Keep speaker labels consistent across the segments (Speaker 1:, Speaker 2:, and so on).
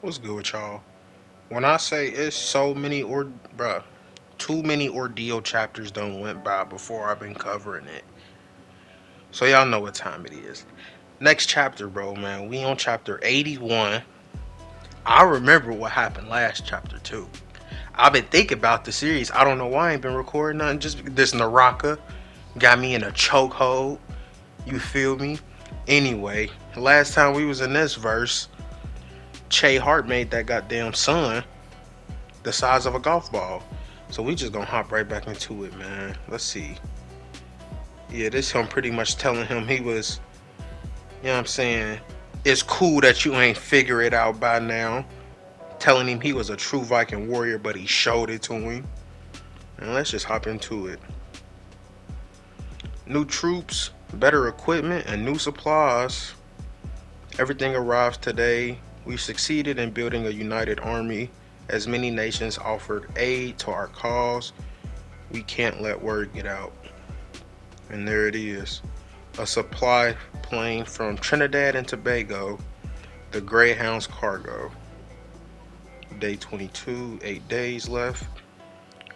Speaker 1: What's good with y'all? When I say it's so many bruh, too many ordeal chapters done went by before I've been covering it. So y'all know what time it is. Next chapter, bro, man. We on chapter 81. I remember what happened last chapter too. I've been thinking about the series. I don't know why I ain't been recording nothing. Just this Naraka got me in a chokehold. You feel me? Anyway, last time we was in this verse, Che Hart made that goddamn sun the size of a golf ball. So we just gonna hop right back into it, man. Let's see. Yeah, this him pretty much telling him he was, you know what I'm saying? It's cool that you ain't figure it out by now. Telling him he was a true Viking warrior, but he showed it to him. And let's just hop into it. New troops, better equipment, and new supplies. Everything arrives today. We succeeded in building a united army. As many nations offered aid to our cause, we can't let word get out. And there it is. A supply plane from Trinidad and Tobago, the Greyhound's cargo. Day 22, 8 days left.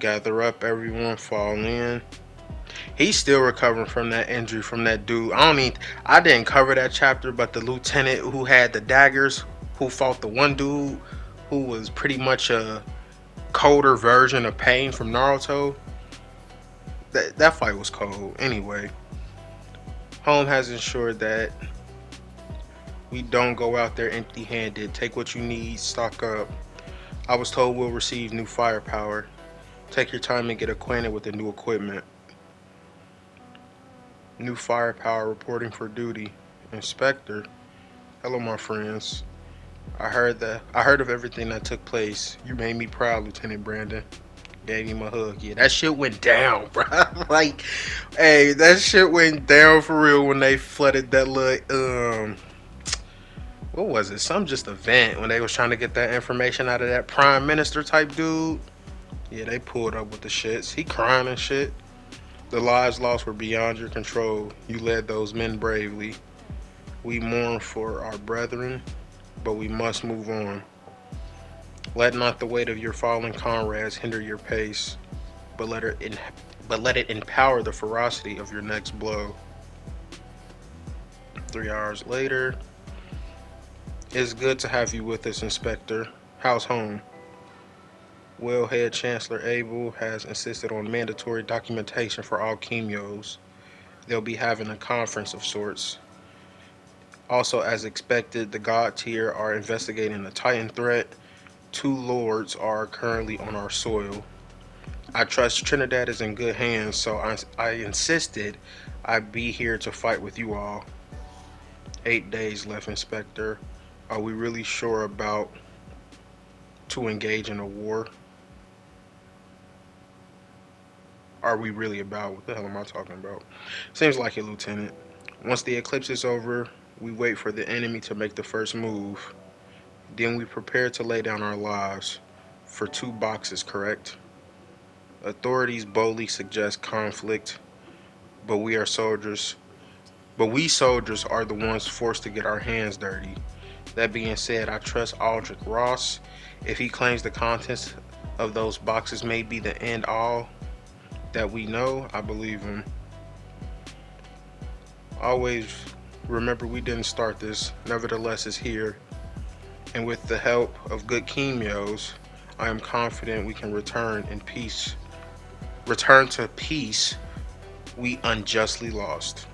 Speaker 1: Gather up, everyone, fall in. He's still recovering from that injury from that dude. I didn't cover that chapter, but the lieutenant who had the daggers, who fought the one dude who was pretty much a colder version of Pain from Naruto. That fight was cold. Anyway, Home has ensured that we don't go out there empty-handed. Take what you need, stock up. I was told we'll receive new firepower. Take your time and get acquainted with the new equipment. New firepower reporting for duty. Inspector. Hello, my friends. I heard of everything that took place. You made me proud, Lieutenant Brandon. Gave him a hug. Yeah, that shit went down, bro. Like, hey, that shit went down for real when they flooded that little what was it? Some just event when they was trying to get that information out of that prime minister type dude. Yeah, they pulled up with the shits. He crying and shit. The lives lost were beyond your control. You led those men bravely. We mourn for our brethren, but we must move on. Let not the weight of your fallen comrades hinder your pace, but let it empower the ferocity of your next blow. 3 hours later. It's good to have you with us, Inspector. How's home? Well, Head Chancellor Abel has insisted on mandatory documentation for all chemios. They'll be having a conference of sorts. Also, as expected, the God tier are investigating the Titan threat. Two lords are currently on our soil. I trust Trinidad is in good hands, so I insisted I be here to fight with you all. 8 days left, Inspector. Are we really sure about to engage in a war? Are we really about? What the hell am I talking about? Seems like it, Lieutenant. Once the eclipse is over, we wait for the enemy to make the first move. Then we prepare to lay down our lives. For 2 boxes, correct? Authorities boldly suggest conflict, but we are soldiers. But we soldiers are the ones forced to get our hands dirty. That being said, I trust Aldrich Ross. If he claims the contents of those boxes may be the end all that we know, I believe him. Always remember we didn't start this, nevertheless it's here. And with the help of good chemios, I am confident we can return in peace. Return to peace we unjustly lost.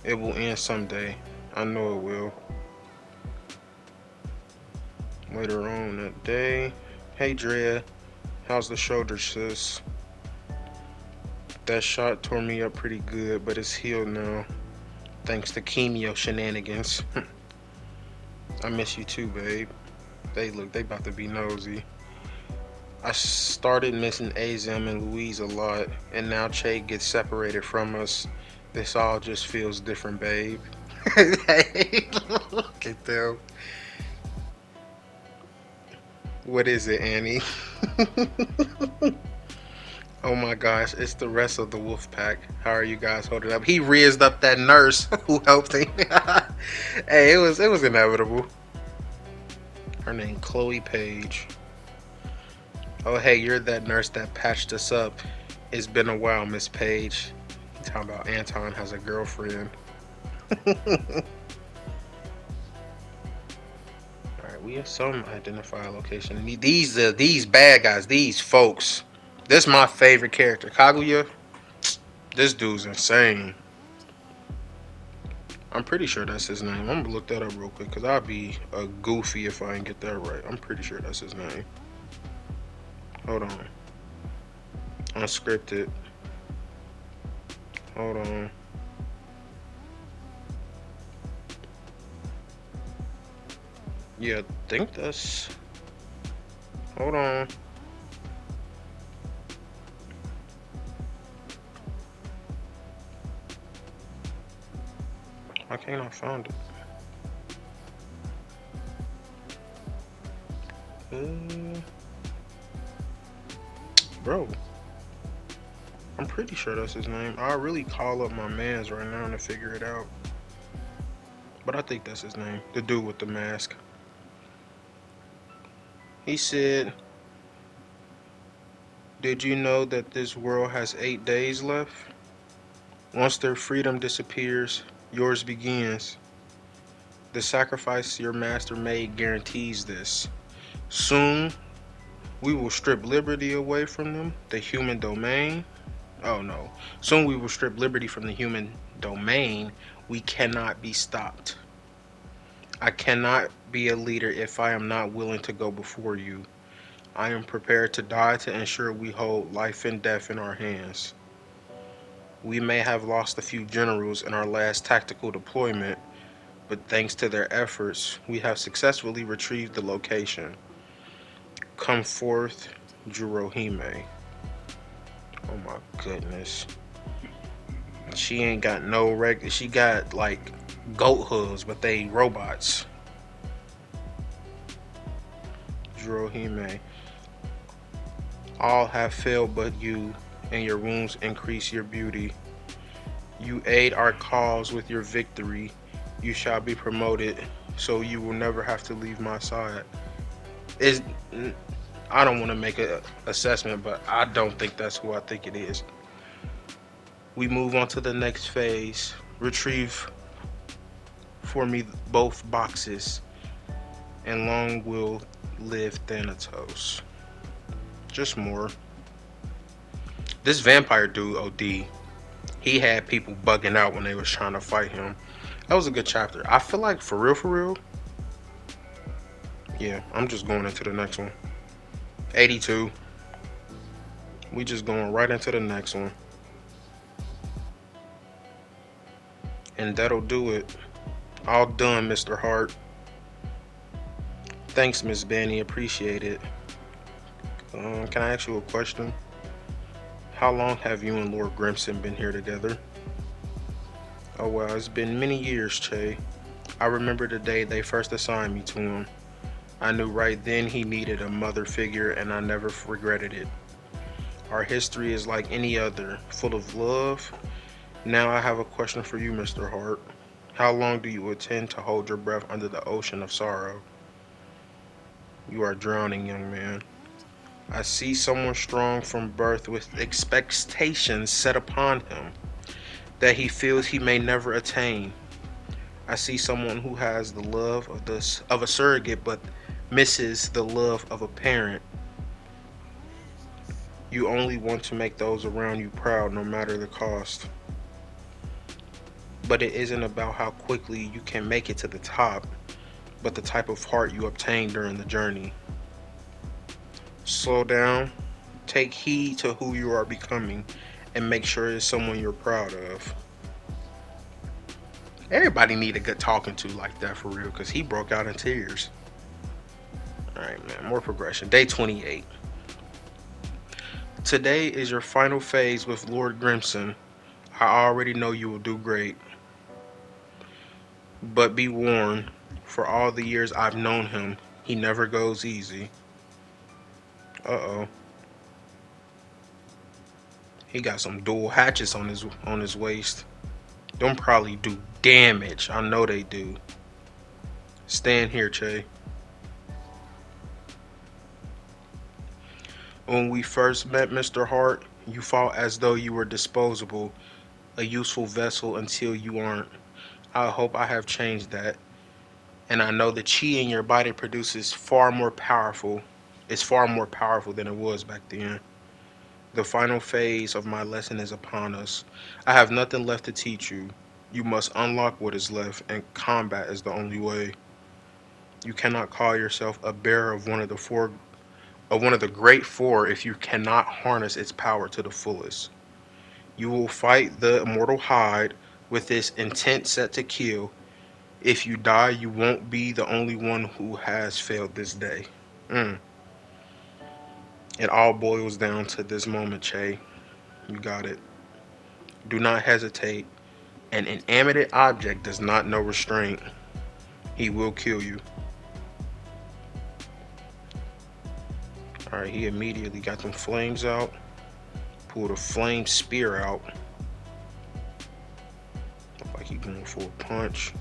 Speaker 1: It will end someday. I know it will. Later on that day. Hey Drea, how's the shoulder, sis? That shot tore me up pretty good, but it's healed now. Thanks to chemio shenanigans. I miss you too, babe. They about to be nosy. I started missing Azam and Louise a lot, and now Che gets separated from us. This all just feels different, babe. Look at them. What is it, Annie? Oh my gosh, it's the rest of the wolf pack. How are you guys holding up? He raised up that nurse who helped him. Hey, it was inevitable. Her name Chloe Page. Oh hey, you're that nurse that patched us up. It's been a while, Miss Page. Talking about Anton has a girlfriend. Alright, we have some identified location. These bad guys, these folks. This is my favorite character. Kaguya, this dude's insane. I'm pretty sure that's his name. I'm gonna look that up real quick because I'd be a goofy if I didn't get that right. I'm pretty sure that's his name. Hold on. Unscripted. Hold on. Yeah, I think that's. Hold on. Why can't I find it? Bro, I'm pretty sure that's his name. I'll really call up my mans right now to figure it out. But I think that's his name. The dude with the mask. He said, did you know that this world has 8 days left? Once their freedom disappears, yours begins. The sacrifice your master made guarantees this. Soon, we will strip liberty away from them, the human domain. Oh no. Soon we will strip liberty from the human domain. We cannot be stopped. I cannot be a leader if I am not willing to go before you. I am prepared to die to ensure we hold life and death in our hands. We may have lost a few generals in our last tactical deployment, but thanks to their efforts, we have successfully retrieved the location. Come forth, Jurohime. Oh my goodness. She ain't got no she got like goat hooves, but they robots. Jurohime. All have failed but you, and your wounds increase your beauty. You aid our cause with your victory. You shall be promoted, so you will never have to leave my side. Is I don't want to make an assessment, but I don't think that's who I think it is. We move on to the next phase. Retrieve for me both boxes, and long will live Thanatos. Just more. This vampire dude, OD, he had people bugging out when they was trying to fight him. That was a good chapter. I feel like for real, yeah, I'm just going into the next one. 82. We just going right into the next one. And that'll do it. All done, Mr. Hart. Thanks, Miss Benny. Appreciate it. Can I ask you a question? How long have you and Lord Grimson been here together? Oh well, it's been many years, Che. I remember the day they first assigned me to him. I knew right then he needed a mother figure, and I never regretted it. Our history is like any other, full of love. Now I have a question for you, Mr. Hart. How long do you intend to hold your breath under the ocean of sorrow? You are drowning, young man. I see someone strong from birth with expectations set upon him that he feels he may never attain. I see someone who has the love of a surrogate but misses the love of a parent. You only want to make those around you proud no matter the cost. But it isn't about how quickly you can make it to the top, but the type of heart you obtain during the journey. Slow down, take heed to who you are becoming, and make sure it's someone you're proud of. Everybody need a good talking to like that for real, because he broke out in tears. Alright, man, more progression. Day 28. Today is your final phase with Lord Grimson. I already know you will do great. But be warned, for all the years I've known him, he never goes easy. Uh-oh. He got some dual hatchets on his waist. Them probably do damage. I know they do. Stand here, Che. When we first met, Mr. Hart, you fought as though you were disposable, a useful vessel until you aren't. I hope I have changed that. And I know the chi in your body produces far more powerful than it was back then. The final phase of my lesson is upon us. I have nothing left to teach you. You must unlock what is left, and combat is the only way. You cannot call yourself a bearer of one of the great four if you cannot harness its power to the fullest. You will fight the immortal Hyde with this intent set to kill. If you die, you won't be the only one who has failed this day. Mm. It all boils down to this moment, Che. You got it. Do not hesitate. An inanimate object does not know restraint. He will kill you. Alright, he immediately got them flames out. Pulled a flame spear out. Look like he going for a punch.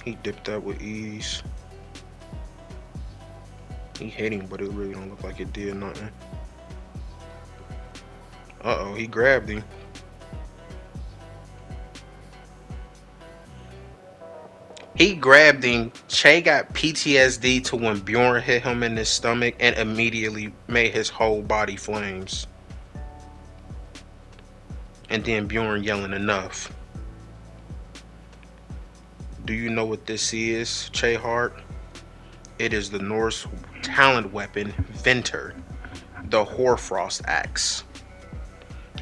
Speaker 1: He dipped that with ease. He hit him, but it really don't look like it did nothing. Uh-oh, he grabbed him. He grabbed him. Che got PTSD to when Bjorn hit him in his stomach and immediately made his whole body flames. And then Bjorn yelling enough. Do you know what this is, Che Hart? It is the Norse talent weapon, Venter, the Hoarfrost axe.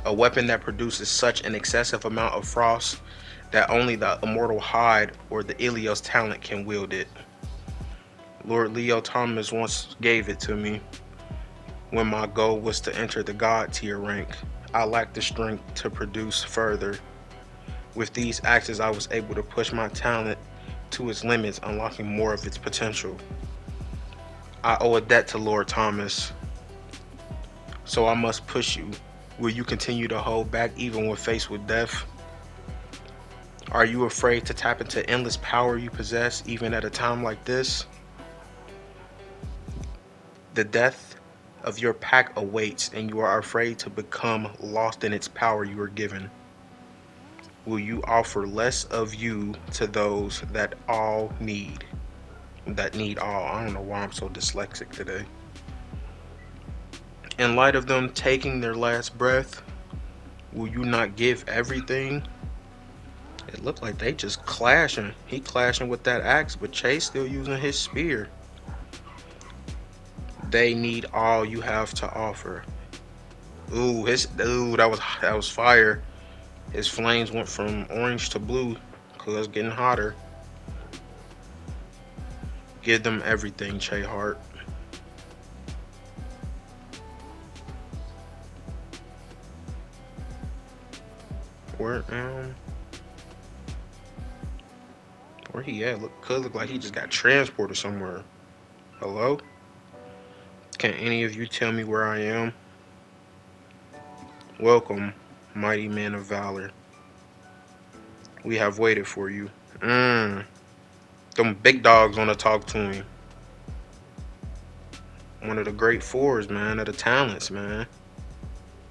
Speaker 1: A weapon that produces such an excessive amount of frost that only the immortal Hyde or the Ilios talent can wield it. Lord Leo Thomas once gave it to me when my goal was to enter the god tier rank. I lacked the strength to produce further. With these axes, I was able to push my talent to its limits, unlocking more of its potential. I owe a debt to Lord Thomas, so I must push you. Will you continue to hold back even when faced with death? Are you afraid to tap into endless power you possess even at a time like this? The death of your pack awaits, and you are afraid to become lost in its power you are given. Will you offer less of you to those that need all? I don't know why I'm so dyslexic today. In light of them taking their last breath, will you not give everything? It looked like they just clashing. He clashing with that axe, but Chase still using his spear. They need all you have to offer. Ooh, that was fire. His flames went from orange to blue because it's getting hotter. Give them everything, Che Hart. Where he at? Could look like he just got transported somewhere. Hello? Can any of you tell me where I am? Welcome, mighty man of valor. We have waited for you. Them big dogs wanna talk to him. One of the great fours, man, of the talents, man.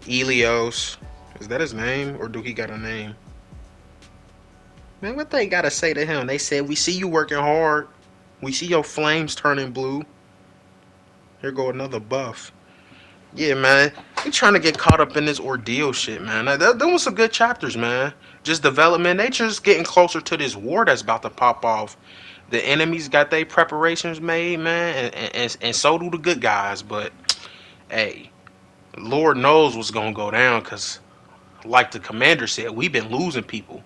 Speaker 1: Ilios. Is that his name, or do he got a name? Man, what they gotta say to him? They said, we see you working hard. We see your flames turning blue. Here go another buff. Yeah, man. They trying to get caught up in this ordeal shit, man. That was some good chapters, man. Just development. They just getting closer to this war that's about to pop off. The enemies got their preparations made, man, and so do the good guys. But, hey, Lord knows what's going to go down because, like the commander said, we've been losing people.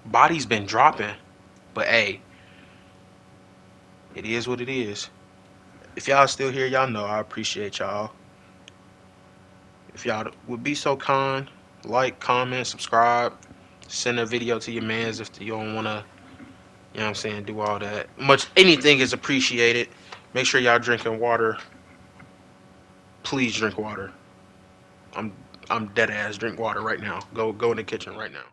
Speaker 1: Bodies been dropping. But, hey, it is what it is. If y'all still here, y'all know I appreciate y'all. If y'all would be so kind, like, comment, subscribe, send a video to your mans if you don't want to, you know what I'm saying, do all that. Anything is appreciated. Make sure y'all drinking water. Please drink water. I'm dead ass. Drink water right now. Go in the kitchen right now.